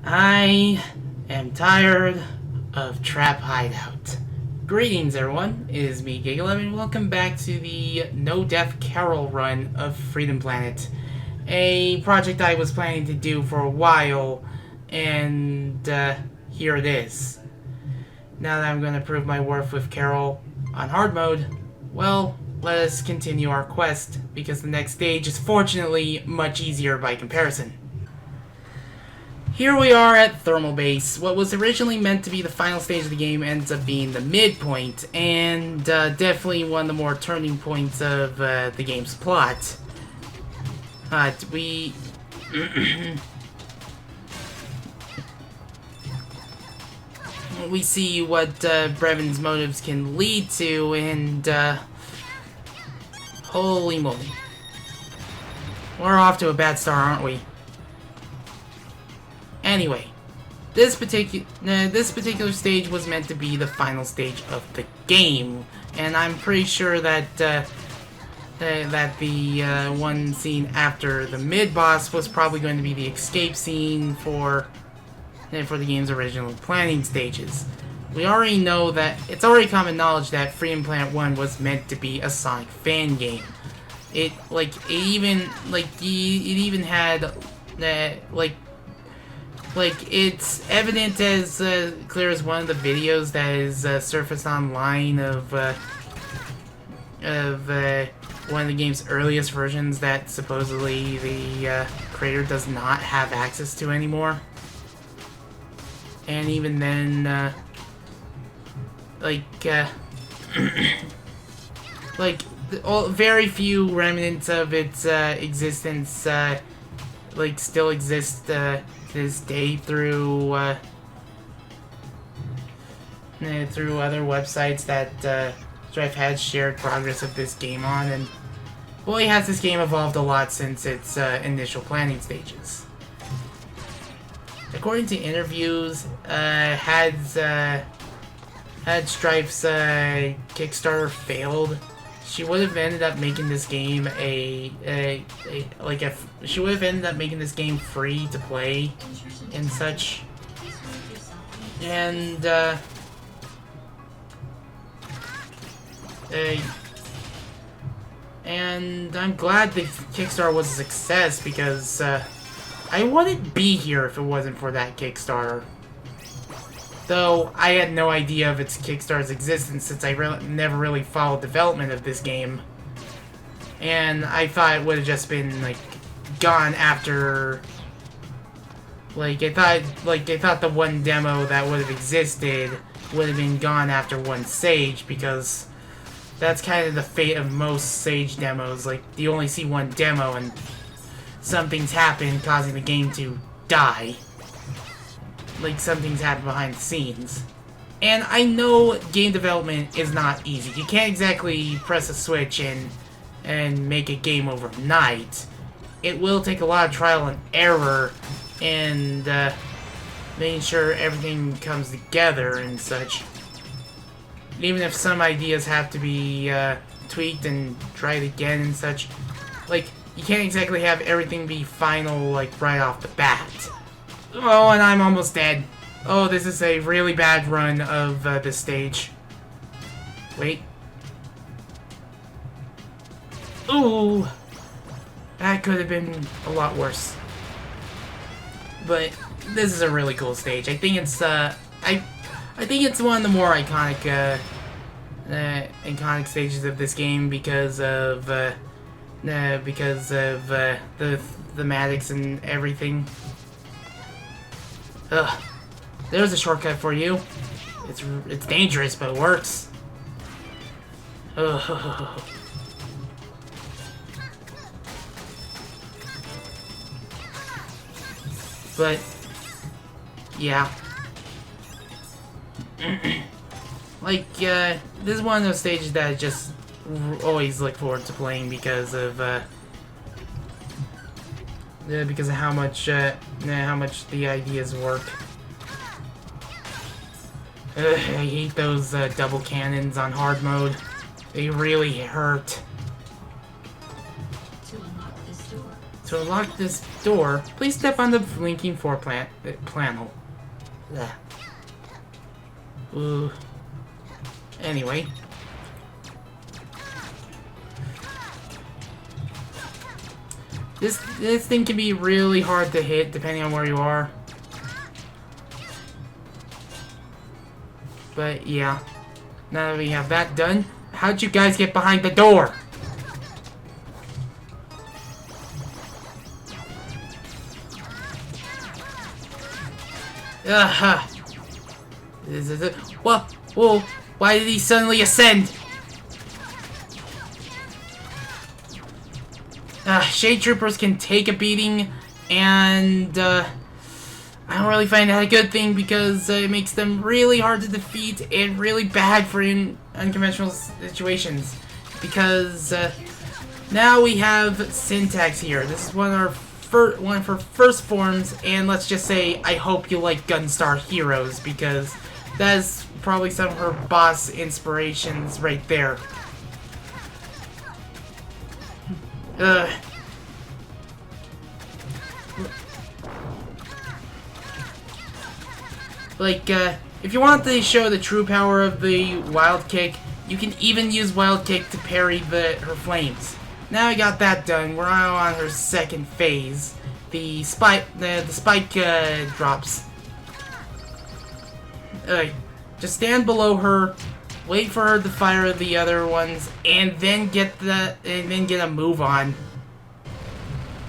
I am tired of Trap Hideout. Greetings, everyone. It is me, Gigalem, and welcome back to the No Death Carol run of Freedom Planet. A project I was planning to do for a while, and here it is. Now that I'm going to prove my worth with Carol on hard mode, well, let us continue our quest, because the next stage is fortunately much easier by comparison. Here we are at Thermal Base. What was originally meant to be the final stage of the game ends up being the midpoint, and definitely one of the more turning points of the game's plot. We we see what Brevon's motives can lead to, and holy moly, we're off to a bad start, aren't we? Anyway, this particular stage was meant to be the final stage of the game, and I'm pretty sure that that the one scene after the mid-boss was probably going to be the escape scene for the game's original planning stages. We already know that it's already common knowledge that Freedom Planet 1 was meant to be a Sonic fan game. It even had it's evident as clear as one of the videos that is surfaced online of one of the game's earliest versions that supposedly the creator does not have access to anymore. And even then, very few remnants of its existence still exist this day through other websites that Strife has shared progress of this game on, and boy has this game evolved a lot since its initial planning stages. According to interviews, had Strife's Kickstarter failed, she would have ended up making this game she would have ended up making this game free to play and such. And I'm glad the Kickstarter was a success, because I wouldn't be here if it wasn't for that Kickstarter. Though I had no idea of its Kickstarter's existence, since I never really followed development of this game. And I thought it would have just been gone after I thought the one demo that would have existed would have been gone after one stage, because that's kind of the fate of most Sage demos. You only see one demo and something's happened causing the game to die. Something's happened behind the scenes. And I know game development is not easy. You can't exactly press a switch and make a game overnight. It will take a lot of trial and error, and making sure everything comes together and such. Even if some ideas have to be tweaked and tried again and such, you can't exactly have everything be final right off the bat. Oh, and I'm almost dead. Oh, this is a really bad run of this stage. Wait. Ooh! That could have been a lot worse. But this is a really cool stage. I think it's I think it's one of the more iconic stages of this game, because of the thematics and everything. Ugh. There's a shortcut for you. It's dangerous, but it works. Ugh. But yeah. This is one of those stages that I just always look forward to playing, because of how much the ideas work. I hate those double cannons on hard mode. They really hurt. To unlock this door, please step on the blinking panel. Ugh. Ooh. Anyway. This thing can be really hard to hit depending on where you are. But yeah. Now that we have that done, how'd you guys get behind the door? What? Whoa! Why did he suddenly ascend? Shade Troopers can take a beating, and I don't really find that a good thing because it makes them really hard to defeat and really bad for unconventional situations. Because now we have Syntax here. This is one of her first forms, and let's just say I hope you like Gunstar Heroes because that is probably some of her boss inspirations right there. Like, if you want to show the true power of the Wild Kick, you can even use Wild Kick to parry her flames. Now I got that done, we're now on her second phase. The spike drops. Just stand below her, wait for her to fire the other ones, and then get a move on.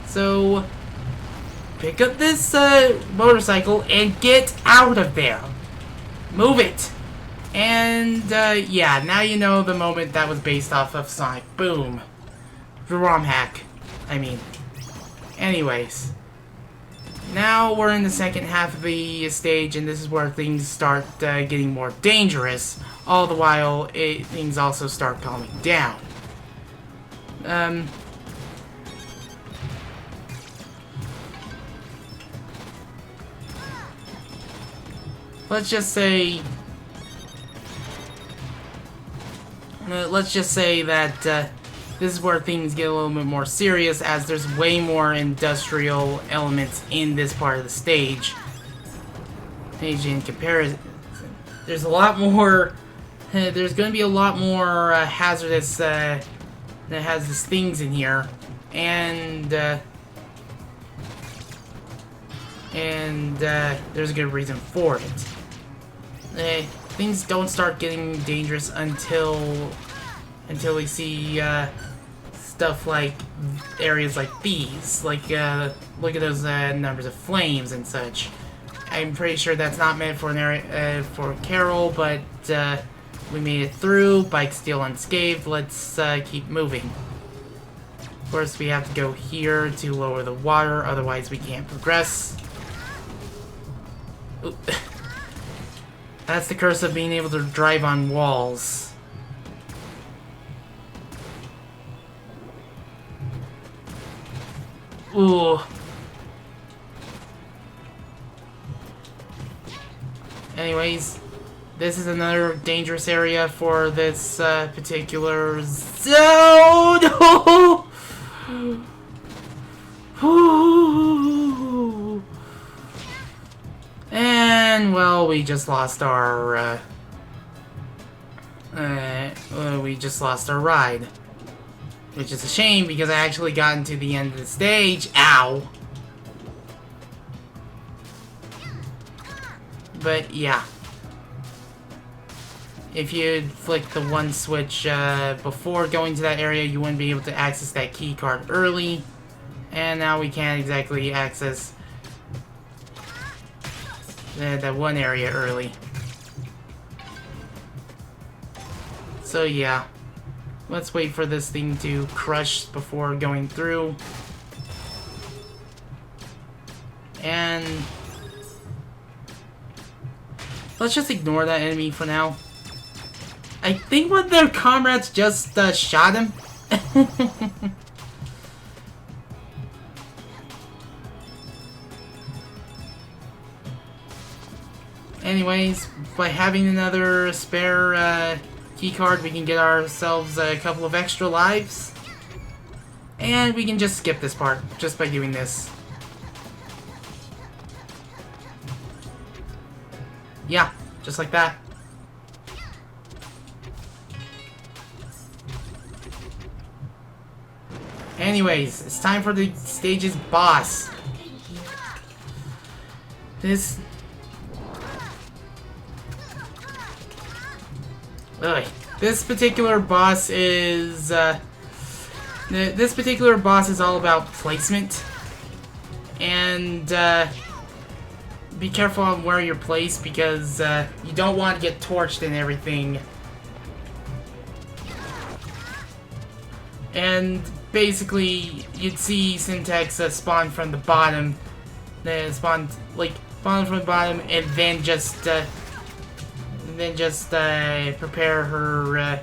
So pick up this motorcycle and get out of there. Move it. And yeah, now you know the moment that was based off of Sonic Boom. The ROM hack, I mean. Anyways. Now we're in the second half of the stage, and this is where things start getting more dangerous. All the while, things also start calming down. Let's just say that this is where things get a little bit more serious, as there's way more industrial elements in this part of the stage. In comparison, there's a lot more. There's going to be a lot more hazardous things in here, and there's a good reason for it. Things don't start getting dangerous until we see stuff like areas like these. Like, look at those numbers of flames and such. I'm pretty sure that's not meant for an area for Carol, but we made it through. Bike still unscathed. Let's keep moving. Of course, we have to go here to lower the water, otherwise we can't progress. Ooh. That's the curse of being able to drive on walls. Ooh. Anyways, this is another dangerous area for this particular zone. And well, we just lost our ride, which is a shame because I actually got into the end of the stage. Ow! But yeah, if you'd flick the one switch before going to that area, you wouldn't be able to access that key card early, and now we can't exactly access that one area early. So yeah, let's wait for this thing to crush before going through. And let's just ignore that enemy for now. I think one of their comrades just shot him. Anyways, by having another spare key card, we can get ourselves a couple of extra lives. And we can just skip this part just by doing this. Yeah, just like that. Anyways, it's time for the stage's boss. This particular boss is all about placement, and be careful on where you're placed because you don't want to get torched and everything. And basically, you'd see Syntax spawn from the bottom, spawn from the bottom, and then just prepare her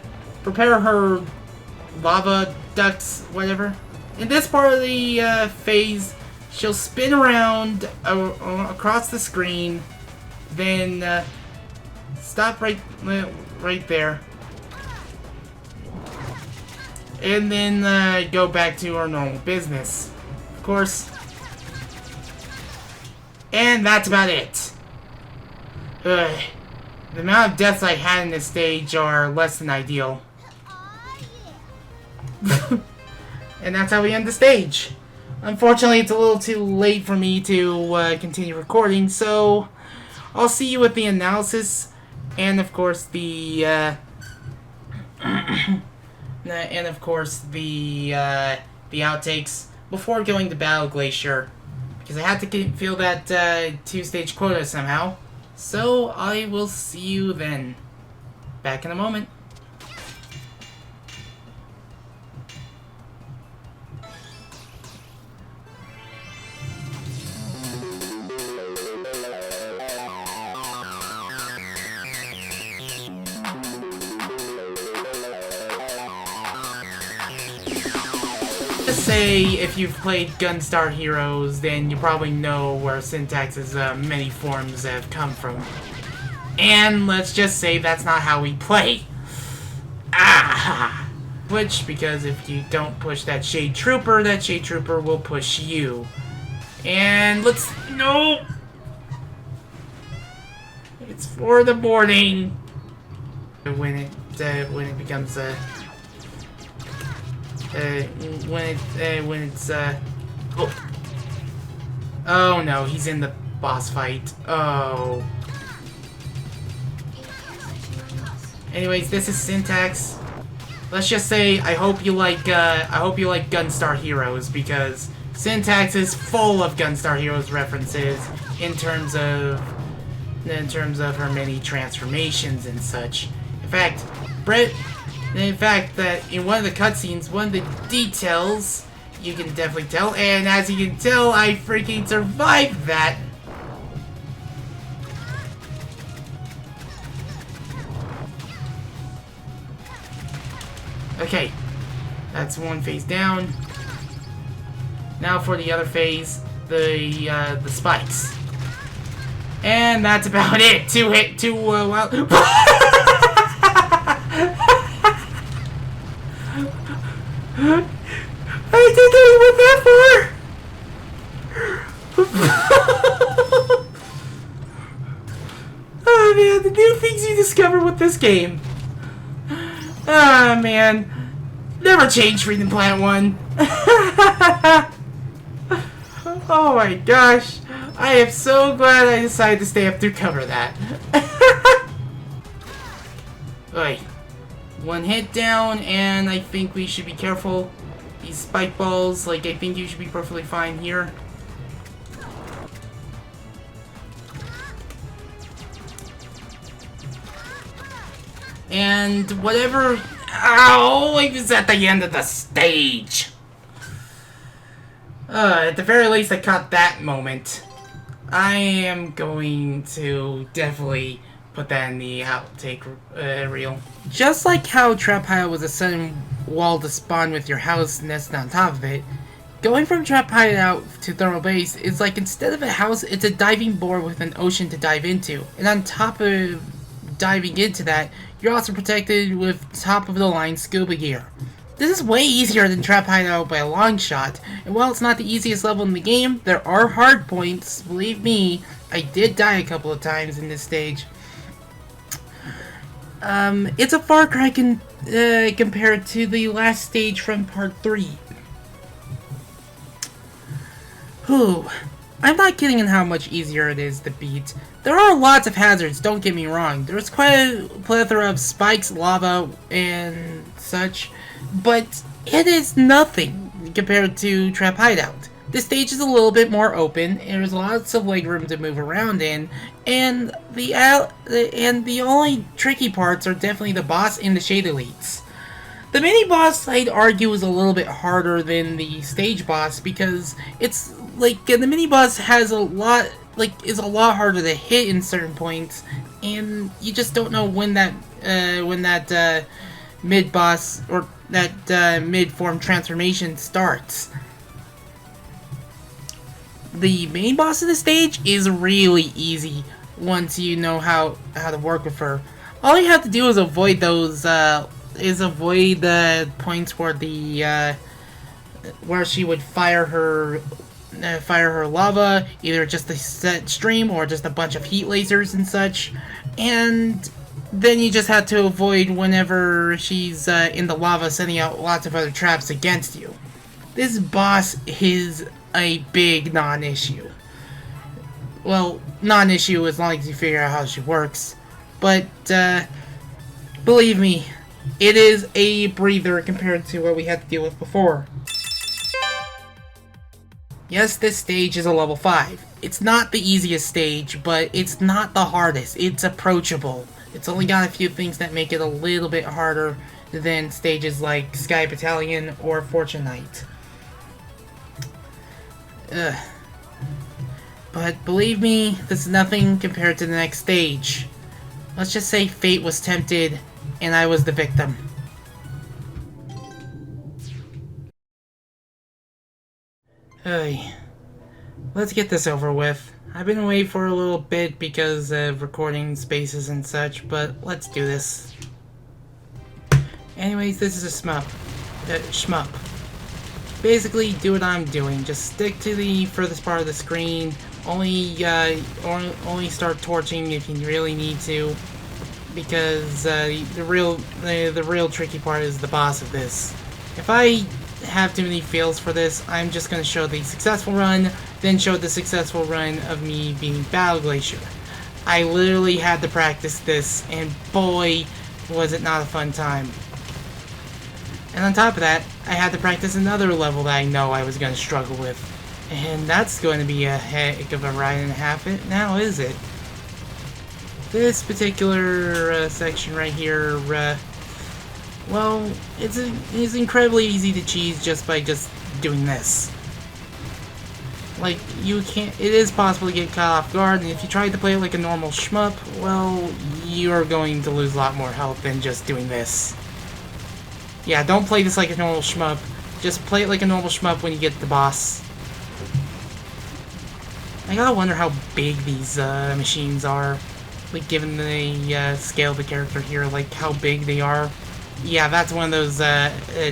lava ducts, whatever. In this part of the phase, she'll spin around across the screen, then stop right there, and then go back to her normal business, of course. And that's about it. The amount of deaths I had in this stage are less than ideal. And that's how we end the stage. Unfortunately, it's a little too late for me to continue recording, so I'll see you with the analysis and of course the outtakes before going to Battle Glacier, because I had to fill that 2-stage quota somehow. So I will see you then. Back in a moment. Say if you've played Gunstar Heroes, then you probably know where Syntax's many forms have come from. And let's just say that's not how we play. Which, because if you don't push that Shade Trooper will push you. And no! It's for the morning. When it becomes oh no, he's in the boss fight. Oh. Anyways, this is Syntax. Let's just say I hope you like Gunstar Heroes, because Syntax is full of Gunstar Heroes references in terms of her many transformations and such. In fact, that in one of the cutscenes, one of the details, you can definitely tell, and as you can tell, I freaking survived that. Okay, that's one phase down. Now for the other phase, the spikes, and that's about it. Well. I didn't know you went that far! Oh man, the new things you discover with this game. Ah man. Never change Freedom Planet 1. Oh my gosh. I am so glad I decided to stay up to cover that. Oi. One hit down, and I think we should be careful. These spike balls, I think you should be perfectly fine here. And whatever... Ow! It was at the end of the stage! At the very least, I caught that moment. I am going to definitely put that in the outtake reel. Just like how Trap Hideout was a sudden wall to spawn with your house nested on top of it, going from Trap Hideout to Thermal Base is like, instead of a house, it's a diving board with an ocean to dive into. And on top of diving into that, you're also protected with top of the line scuba gear. This is way easier than Trap Hideout by a long shot, and while it's not the easiest level in the game, there are hard points. Believe me, I did die a couple of times in this stage. It's a far cry compared to the last stage from Part 3. Whew. I'm not kidding in how much easier it is to beat. There are lots of hazards, don't get me wrong. There's quite a plethora of spikes, lava, and such, but it is nothing compared to Trap Hideout. This stage is a little bit more open, and there's lots of legroom to move around in, and the only tricky parts are definitely the boss and the shade elites. The mini-boss, I'd argue, is a little bit harder than the stage boss because it's like the mini-boss has is a lot harder to hit in certain points, and you just don't know when that mid-boss or that mid-form transformation starts. The main boss of the stage is really easy once you know how to work with her. All you have to do is avoid those the points where where she would fire her lava, either just a set stream or just a bunch of heat lasers and such, and then you just have to avoid whenever she's in the lava, sending out lots of other traps against you. This boss is a big non-issue. Well, non-issue as long as you figure out how she works, but believe me, it is a breather compared to what we had to deal with before. Yes, this stage is a level 5. It's not the easiest stage, but it's not the hardest. It's approachable. It's only got a few things that make it a little bit harder than stages like Sky Battalion or Fortune Knight. But believe me, this is nothing compared to the next stage. Let's just say fate was tempted, and I was the victim. Hey, let's get this over with. I've been away for a little bit because of recording spaces and such, but let's do this. Anyways, this is a shmup. Basically, do what I'm doing. Just stick to the furthest part of the screen. Only start torching if you really need to, because the real tricky part is the boss of this. If I have too many fails for this, I'm just going to show the successful run, then show the successful run of me beating Battle Glacier. I literally had to practice this, and boy, was it not a fun time. And on top of that, I had to practice another level that I know I was going to struggle with. And that's going to be a heck of a ride and a half, now is it? This particular section right here, well, it's incredibly easy to cheese just by doing this. Like, it is possible to get caught off guard, and if you try to play it like a normal shmup, well, you're going to lose a lot more health than just doing this. Yeah, don't play this like a normal shmup. Just play it like a normal shmup when you get the boss. I gotta wonder how big these machines are. Like, given the scale of the character here, like how big they are. Yeah, that's one of those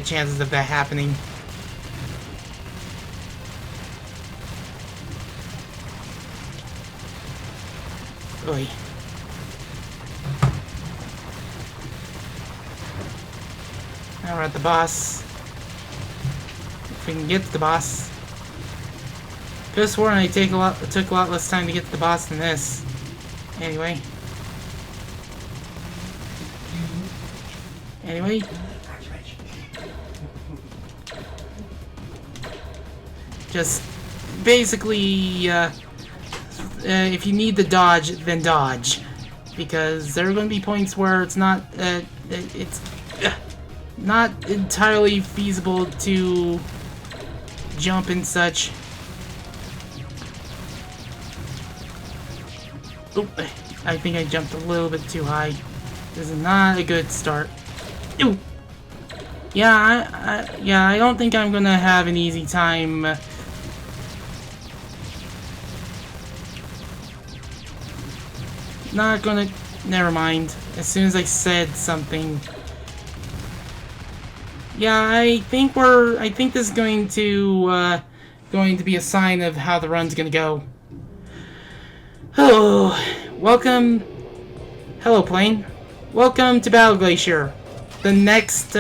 chances of that happening. Oy. Now we're at the boss. If we can get to the boss. Could have sworn it took a lot less time to get to the boss than this. Anyway. Just basically, if you need to dodge, then dodge, because there are going to be points where it's not entirely feasible to jump and such. Oh, I think I jumped a little bit too high. This is not a good start. Ooh. Yeah, I don't think I'm gonna have an easy time. Not gonna. Never mind. As soon as I said something. Yeah, I think this is going to be a sign of how the run's gonna go. Oh, welcome. Hello, plane. Welcome to Battle Glacier. The next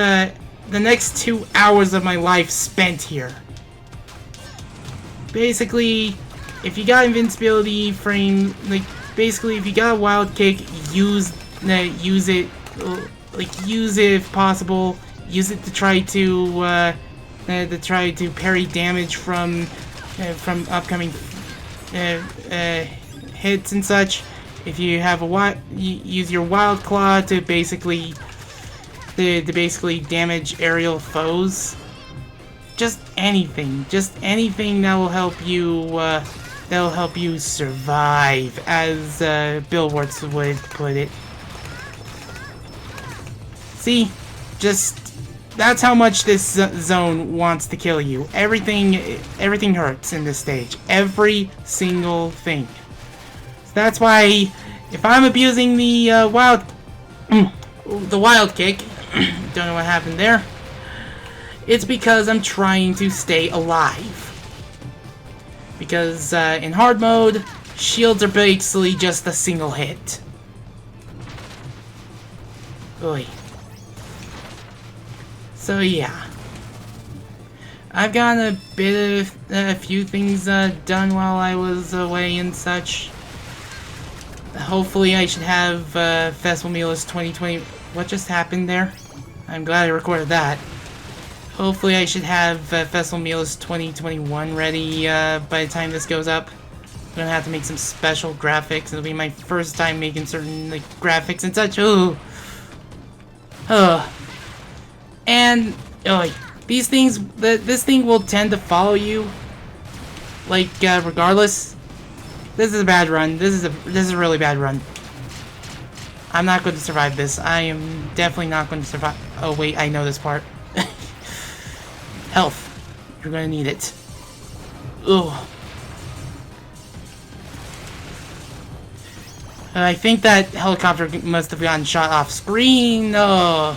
2 hours of my life spent here. Basically, if you got invincibility frame, like basically if you got a wild kick, use it, use it if possible. Use it to try to parry damage from upcoming hits and such. If you have use your wild claw to basically damage aerial foes. Just anything that will help you survive, as Bill Wirtz would put it. See, that's how much this zone wants to kill you. Everything hurts in this stage. Every single thing. So that's why, if I'm abusing the wild kick, don't know what happened there. It's because I'm trying to stay alive. Because in hard mode, shields are basically just a single hit. Oy. So yeah, I've gotten a few things done while I was away and such. Hopefully I should have Festival Meals 2020. What just happened there? I'm glad I recorded that. Hopefully I should have Festival Meals 2021 ready by the time this goes up. I'm gonna have to make some special graphics. It'll be my first time making certain graphics and such. Ooh. And these things, this thing will tend to follow you, regardless. This is a bad run. This is a really bad run. I'm not going to survive this. I am definitely not going to survive. Oh wait, I know this part. Health. You're gonna need it. Ugh. I think that helicopter must have gotten shot off screen. Oh.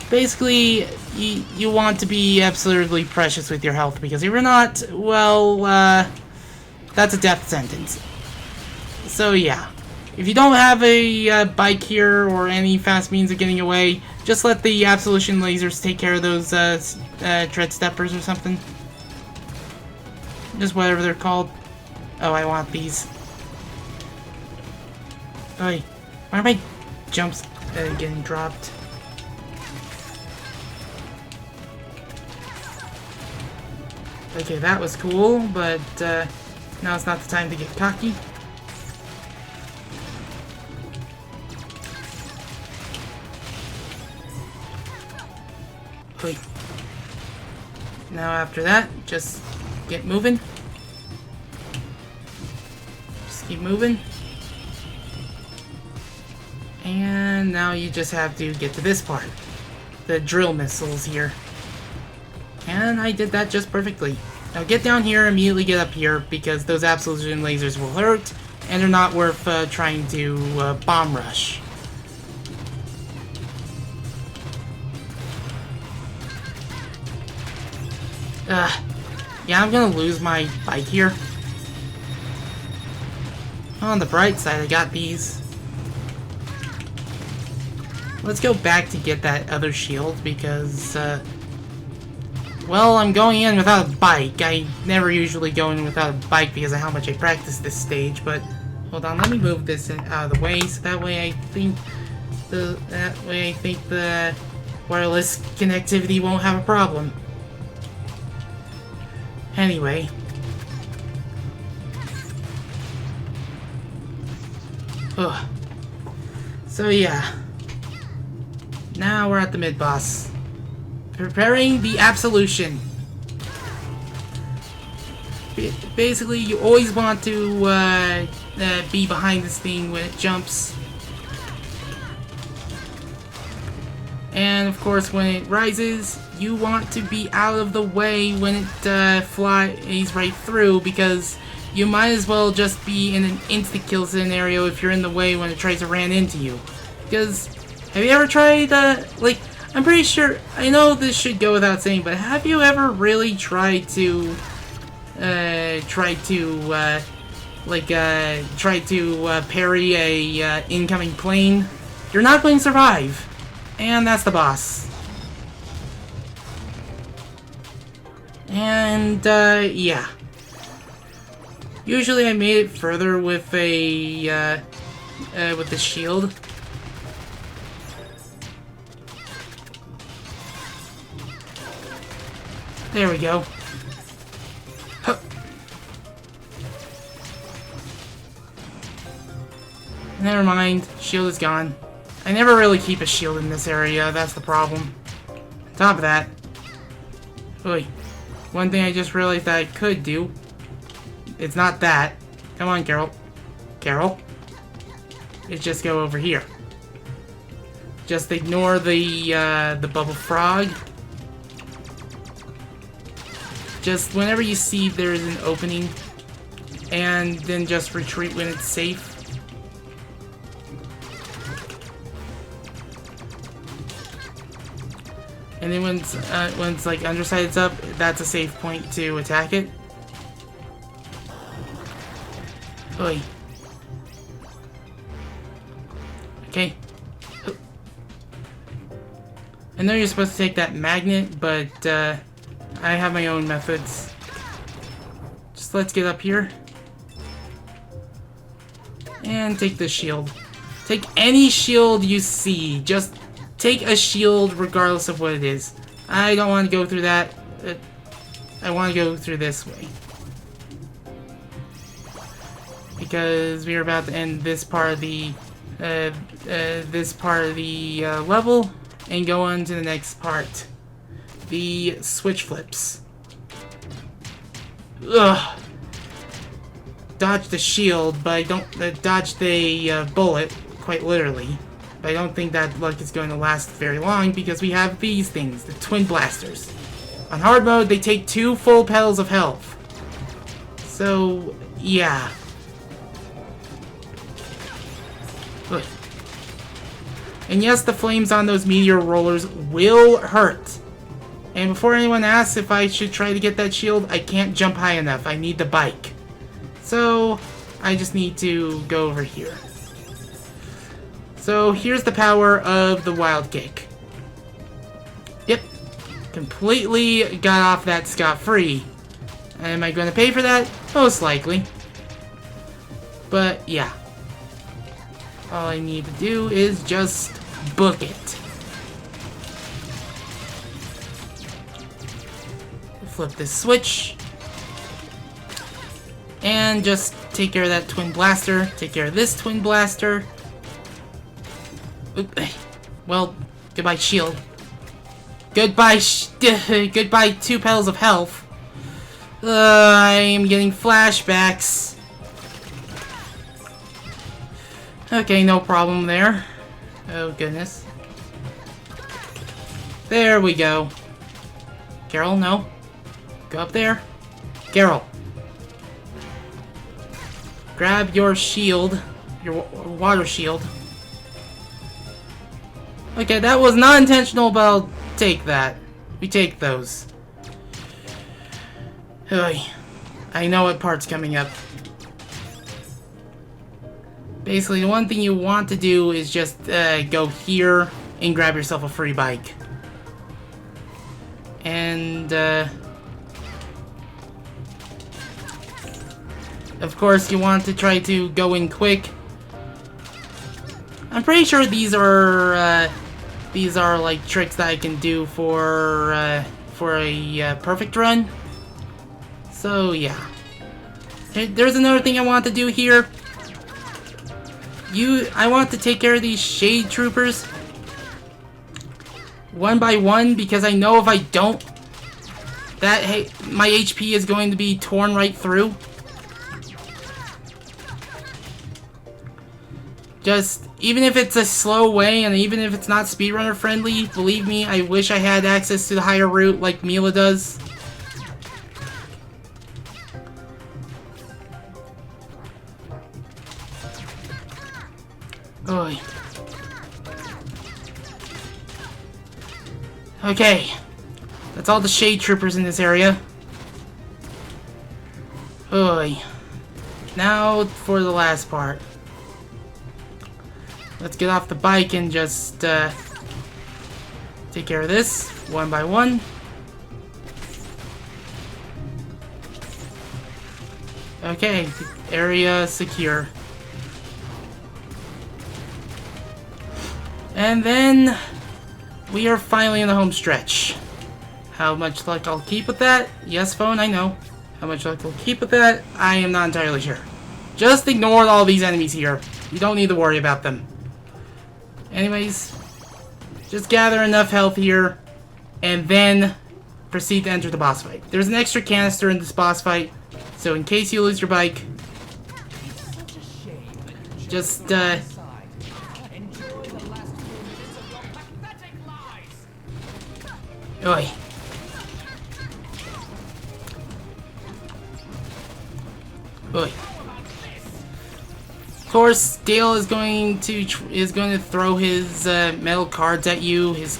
Basically, you want to be absolutely precious with your health, because if you're not, well, that's a death sentence. So yeah, if you don't have a bike here or any fast means of getting away, just let the Absolution lasers take care of those tread steppers or something. Just whatever they're called. Oh, I want these. Why are my jumps getting dropped? Okay, that was cool, but now it's not the time to get cocky. Wait. Now after that, just get moving. Just keep moving. And now you just have to get to this part. The drill missiles here. And I did that just perfectly. Now get down here, immediately get up here, because those Absolution lasers will hurt, and they're not worth trying to bomb rush. Yeah, I'm gonna lose my bike here. On the bright side, I got these. Let's go back to get that other shield, because, well, I'm going in without a bike. I never usually go in without a bike because of how much I practice this stage, but hold on, let me move this out of the way, so that way I think the wireless connectivity won't have a problem. Anyway. Ugh. So yeah. Now we're at the mid-boss. Preparing the Absolution. Basically, you always want to be behind this thing when it jumps. And of course, when it rises, you want to be out of the way when it flies right through, because you might as well just be in an insta-kill scenario if you're in the way when it tries to ram into you. Because Have you ever tried, like, I'm pretty sure, I know this should go without saying, but have you ever really tried to, parry a, incoming plane? You're not going to survive. And that's the boss. And, yeah. Usually I made it further with a, with the shield. There we go. Huh. Never mind. Shield is gone. I never really keep a shield in this area. That's the problem. On top of that. Oy. One thing I just realized that I could do. It's not that. Come on, Carol. Carol. It's just go over here. Just ignore the bubble frog. Just whenever you see there's an opening, and then just retreat when it's safe. And then once like underside's up, that's a safe point to attack it. Oy. Okay. I know you're supposed to take that magnet, but I have my own methods. Just let's get up here. And take the shield. Take any shield you see. Just take a shield regardless of what it is. I don't want to go through that. I want to go through this way. Because we are about to end this part of the level and go on to the next part. The switch flips. Ugh. Dodge the shield, but I don't dodge the bullet, quite literally. But I don't think that luck is going to last very long because we have these things, the twin blasters. On hard mode, they take 2 full petals of health. So, yeah. Ugh. And yes, the flames on those meteor rollers will hurt. And before anyone asks if I should try to get that shield, I can't jump high enough. I need the bike. So, I just need to go over here. So, here's the power of the wild kick. Yep. Completely got off that scot-free. Am I going to pay for that? Most likely. But, yeah. All I need to do is just book it. Flip this switch. And just take care of that twin blaster. Take care of this twin blaster. Well, goodbye shield. Goodbye goodbye 2 petals of health. I am getting flashbacks. Okay, no problem there. Oh goodness. There we go. Carol, no. Go up there. Carol. Grab your shield. Your water shield. Okay, that was not intentional, but I'll take that. We take those. Oy. I know what part's coming up. Basically, the one thing you want to do is just go here and grab yourself a free bike. And, of course, you want to try to go in quick. I'm pretty sure these are like tricks that I can do for a perfect run. So yeah. There's another thing I want to do here. I want to take care of these shade troopers one by one because I know if I don't, my HP is going to be torn right through. Just, even if it's a slow way, and even if it's not speedrunner friendly, believe me, I wish I had access to the higher route like Mila does. Oy. Okay. That's all the shade troopers in this area. Oy. Now for the last part. Let's get off the bike and just take care of this one by one. Okay, area secure. And then we are finally in the home stretch. How much luck I'll keep with that? Yes, phone, I know. How much luck I'll keep with that? I am not entirely sure. Just ignore all these enemies here. You don't need to worry about them. Anyways, just gather enough health here, and then proceed to enter the boss fight. There's an extra canister in this boss fight, so in case you lose your bike, just, Oi. Oi. Of course, Dale is going to throw his metal cards at you. His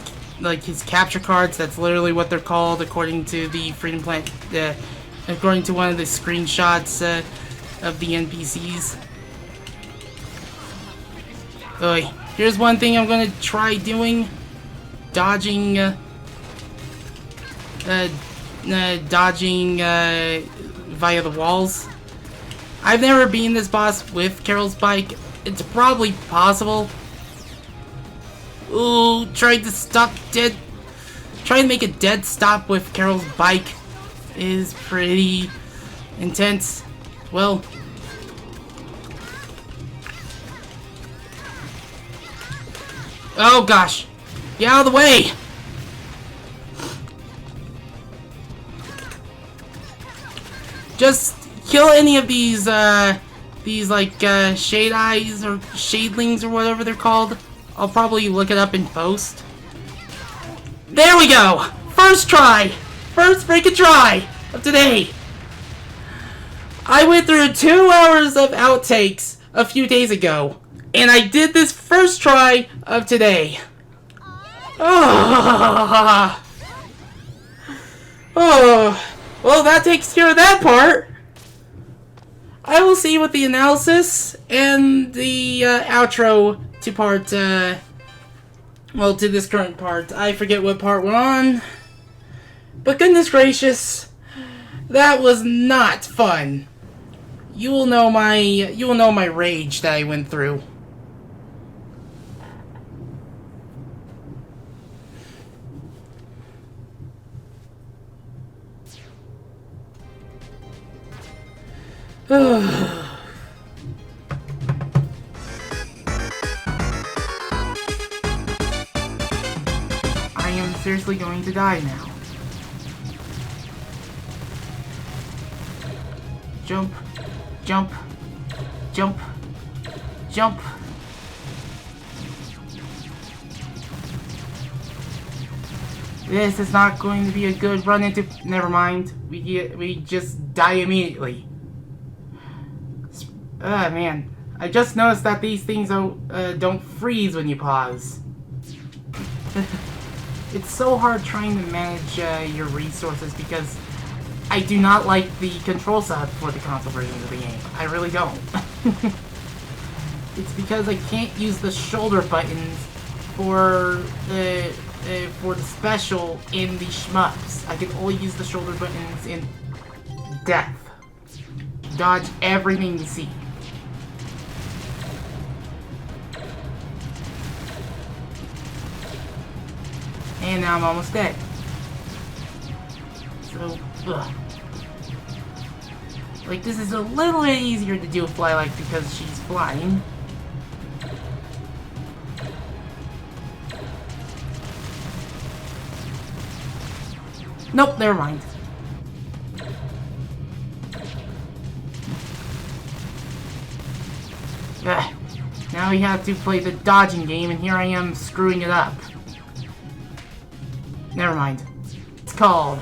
capture cards. That's literally what they're called, according to the Freedom Plant. According to one of the screenshots of the NPCs. Oi. Here's one thing I'm gonna try doing: dodging via the walls. I've never beaten this boss with Carol's bike. It's probably possible. Ooh, trying to make a dead stop with Carol's bike is pretty intense. Well, oh gosh, get out of the way! Just kill any of these like shade eyes or shadelings or whatever they're called. I'll probably look it up in post. There we go! First try! First freaking try of today! I went through 2 hours of outtakes a few days ago, and I did this first try of today. Oh, well, that takes care of that part. I will see you with the analysis and the outro to part, well, to this current part. I forget what part we're on, but goodness gracious, that was not fun. You will know my rage that I went through. I am seriously going to die now. Jump, jump, jump, jump. This is not going to be a good run into. Never mind. We just die immediately. Man, I just noticed that these things don't freeze when you pause. It's so hard trying to manage your resources because I do not like the control setup for the console version of the game. I really don't. It's because I can't use the shoulder buttons for the special in the shmups. I can only use the shoulder buttons in death. Dodge everything you see. And now I'm almost dead. So, ugh. Like, this is a little bit easier to do with Flylight because she's flying. Nope, never mind. Ugh. Now we have to play the dodging game, and here I am screwing it up. Never mind. It's called.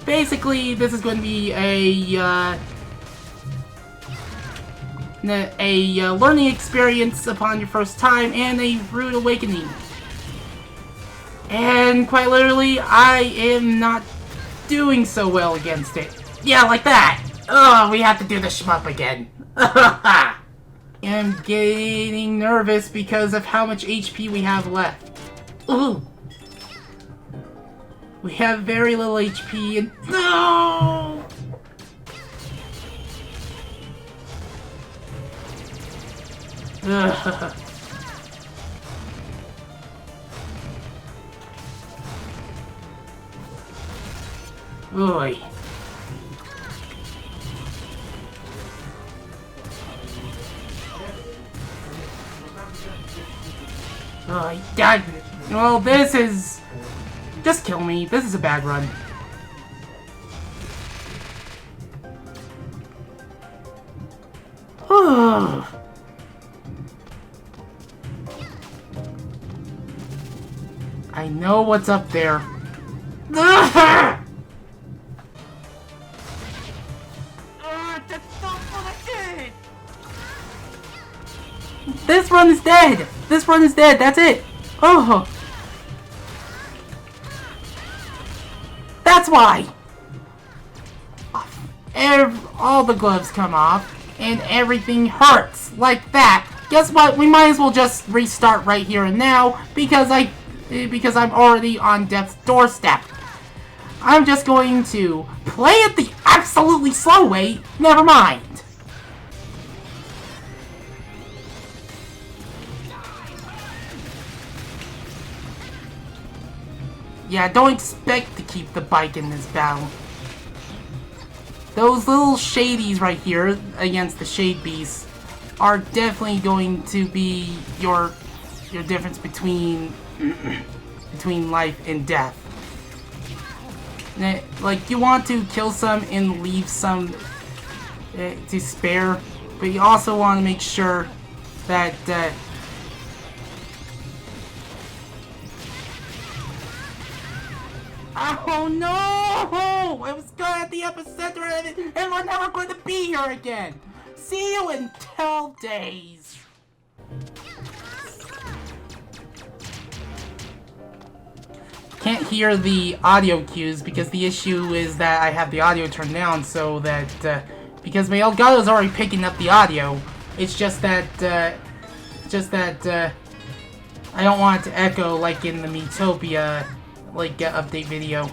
Basically, this is going to be a learning experience upon your first time and a rude awakening. And quite literally, I am not doing so well against it. Yeah, like that! Oh, we have to do the shmup again. I'm getting nervous because of how much HP we have left. Ooh! We have very little HP and... No! Ugh. Oy. Oh, God. Well, this is... Just kill me. This is a bad run. I know what's up there. This run is dead! This run is dead, that's it! Oh! That's why! All the gloves come off, and everything hurts, like that. Guess what? We might as well just restart right here and now, because I'm already on death's doorstep. I'm just going to play it the absolutely slow way, never mind. Yeah, don't expect to keep the bike in this battle. Those little shadies right here against the shade beasts are definitely going to be your difference between life and death. Like, you want to kill some and leave some to spare, but you also want to make sure that oh no! I was going at the epicenter of it, and we're never going to be here again! See you in 12 days! Can't hear the audio cues because the issue is that I have the audio turned down so that, because my Elgato's already picking up the audio, it's just that, I don't want it to echo like in the Metopia update video.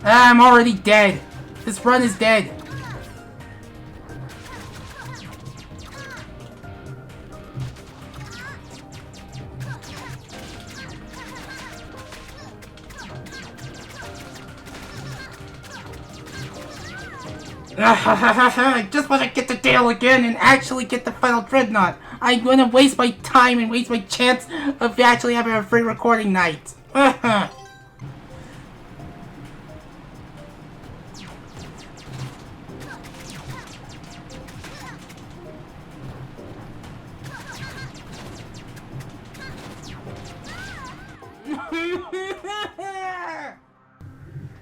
Ah, I'm already dead. This run is dead. I just want to get the deal again and actually get the final Dreadnought. I'm going to waste my time and waste my chance of actually having a free recording night.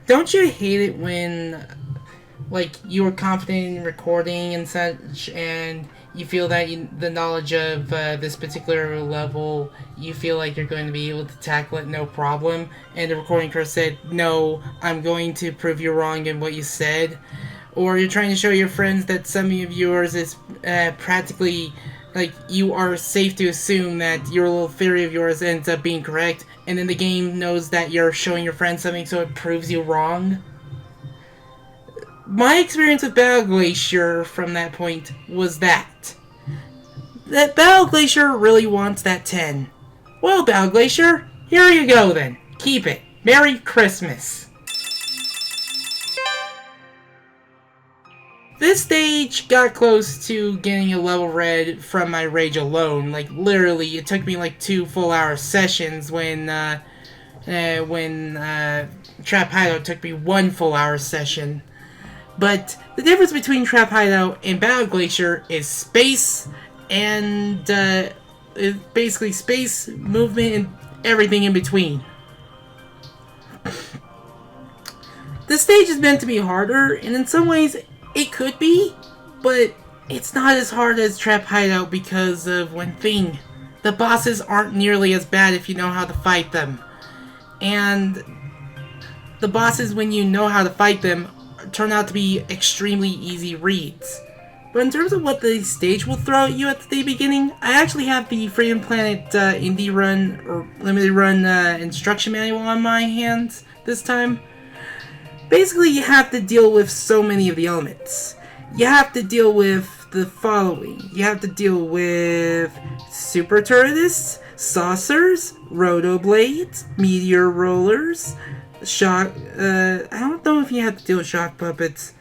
Don't you hate it when, like, you are confident in recording and such, and you feel that the knowledge of this particular level, you feel like you're going to be able to tackle it no problem, and the recording crew said, no, I'm going to prove you wrong in what you said, or you're trying to show your friends that some of yours is practically, like, you are safe to assume that your little theory of yours ends up being correct, and then the game knows that you're showing your friends something so it proves you wrong. My experience with Battle Glacier from that point was that Battle Glacier really wants that 10. Well, Battle Glacier, here you go then. Keep it. Merry Christmas. This stage got close to getting a level red from my rage alone. Like, literally, it took me like 2 full-hour sessions when Trap Hideout took me 1 full-hour session. But the difference between Trap Hideout and Battle Glacier is space and basically space, movement, and everything in between. This stage is meant to be harder, and in some ways it could be, but it's not as hard as Trap Hideout because of one thing. the bosses aren't nearly as bad if you know how to fight them. And the bosses, when you know how to fight them, turn out to be extremely easy reads. But in terms of what the stage will throw at you at the beginning, I actually have the Freedom Planet Indie Run, or Limited Run instruction manual on my hands this time. Basically, you have to deal with so many of the elements. You have to deal with the following. You have to deal with Super Turritus, Saucers, Rotoblades, Meteor Rollers, Shock... I don't know if you have to deal with Shock Puppets.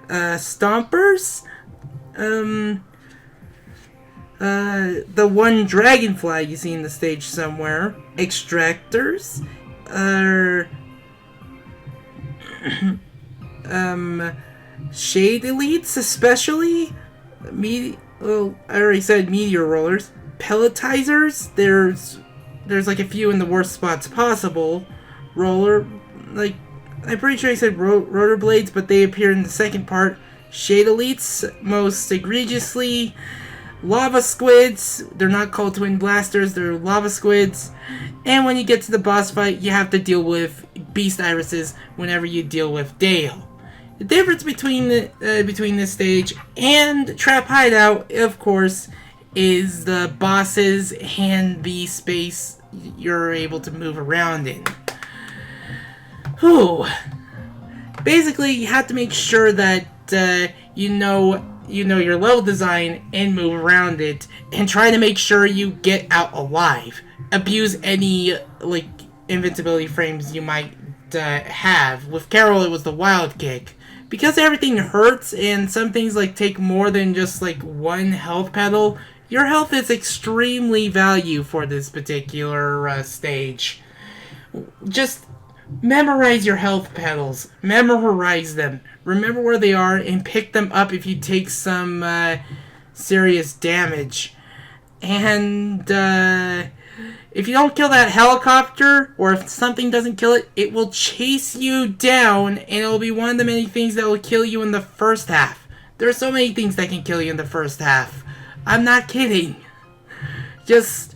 Stompers... the one dragonfly you see in the stage somewhere, extractors, shade elites, especially, well, I already said meteor rollers, pelletizers, there's like a few in the worst spots possible, I'm pretty sure I said rotor blades, but they appear in the second part. Shade elites, most egregiously. Lava squids, they're not called twin blasters, they're lava squids. And when you get to the boss fight, you have to deal with beast irises whenever you deal with Dale. The difference between this stage and Trap Hideout, of course, is the bosses and the space you're able to move around in. Whew. Basically, you have to make sure that you know your level design and move around it, and try to make sure you get out alive. Abuse any invincibility frames you might have. With Carol, it was the wild kick. Because everything hurts and some things take more than just one health pedal, your health is extremely valuable for this particular stage. Just memorize your health pedals. Memorize them. Remember where they are and pick them up if you take some serious damage. And if you don't kill that helicopter, or if something doesn't kill it, it will chase you down, and it will be one of the many things that will kill you in the first half. There are so many things that can kill you in the first half. I'm not kidding. Just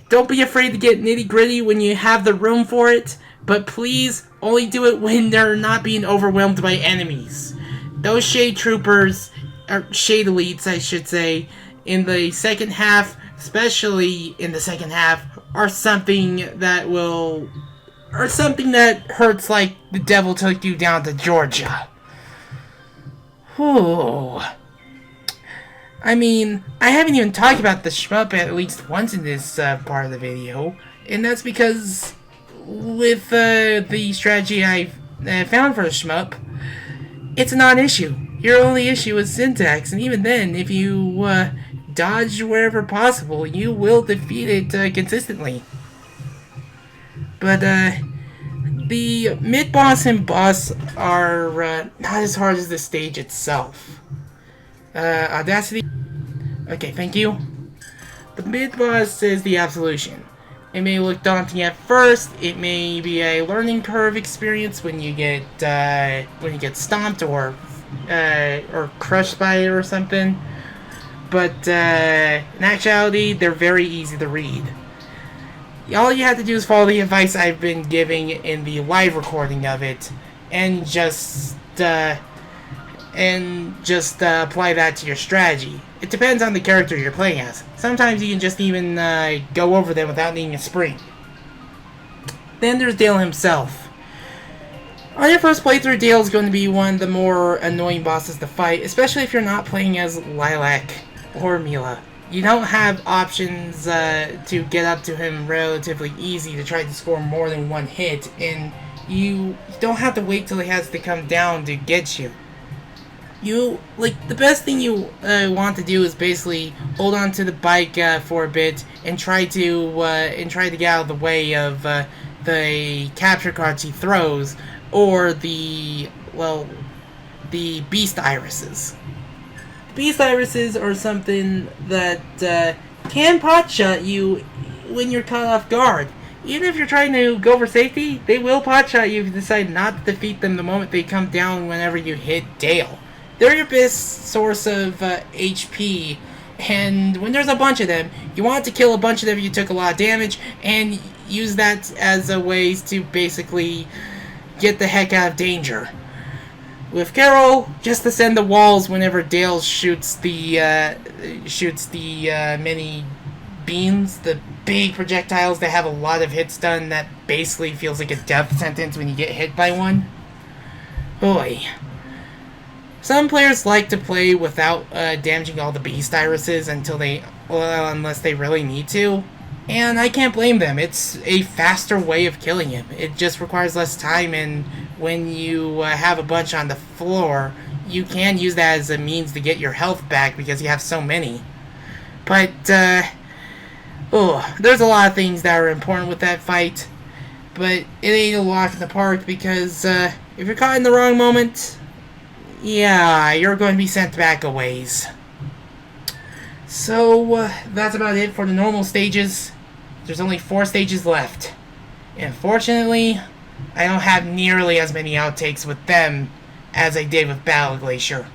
don't be afraid to get nitty gritty when you have the room for it. But please, only do it when they're not being overwhelmed by enemies. Those Shade Troopers, or Shade Elites, I should say, in the second half, especially in the second half, are something that hurts like the devil took you down to Georgia. Whew. I mean, I haven't even talked about the shmup at least once in this part of the video, and that's because with the strategy I've found for the shmup, it's a non-issue. Your only issue is syntax, and even then, if you dodge wherever possible, you will defeat it consistently. But the mid-boss and boss are not as hard as the stage itself. Audacity. Okay, thank you. The mid-boss is the Absolution. It may look daunting at first. It may be a learning curve experience when you get stomped or crushed by it or something. But in actuality, they're very easy to read. All you have to do is follow the advice I've been giving in the live recording of it, and just apply that to your strategy. It depends on the character you're playing as. Sometimes you can just even go over them without needing a spring. Then there's Dale himself. On your first playthrough, Dale is going to be one of the more annoying bosses to fight, especially if you're not playing as Lilac or Mila. You don't have options to get up to him relatively easy to try to score more than one hit, and you don't have to wait till he has to come down to get you. The best thing you want to do is basically hold on to the bike for a bit and try to get out of the way of the capture cards he throws, or the beast irises. Beast irises are something that can pot-shot you when you're caught off guard. Even if you're trying to go for safety, they will pot-shot you if you decide not to defeat them the moment they come down whenever you hit Dale. They're your best source of HP And when there's a bunch of them, you want to kill a bunch of them if you took a lot of damage, and use that as a way to basically get the heck out of danger. With Carol, just ascend the walls whenever Dale shoots the mini beams, the big projectiles that have a lot of hits done that basically feels like a death sentence when you get hit by one. Boy. Some players like to play without damaging all the beast irises unless they really need to. And I can't blame them. It's a faster way of killing him. It just requires less time, and when you have a bunch on the floor, you can use that as a means to get your health back because you have so many. But, there's a lot of things that are important with that fight. But it ain't a walk in the park because, if you're caught in the wrong moment, yeah, you're going to be sent back a ways. So, that's about it for the normal stages. There's only 4 stages left. Unfortunately, I don't have nearly as many outtakes with them as I did with Battle Glacier.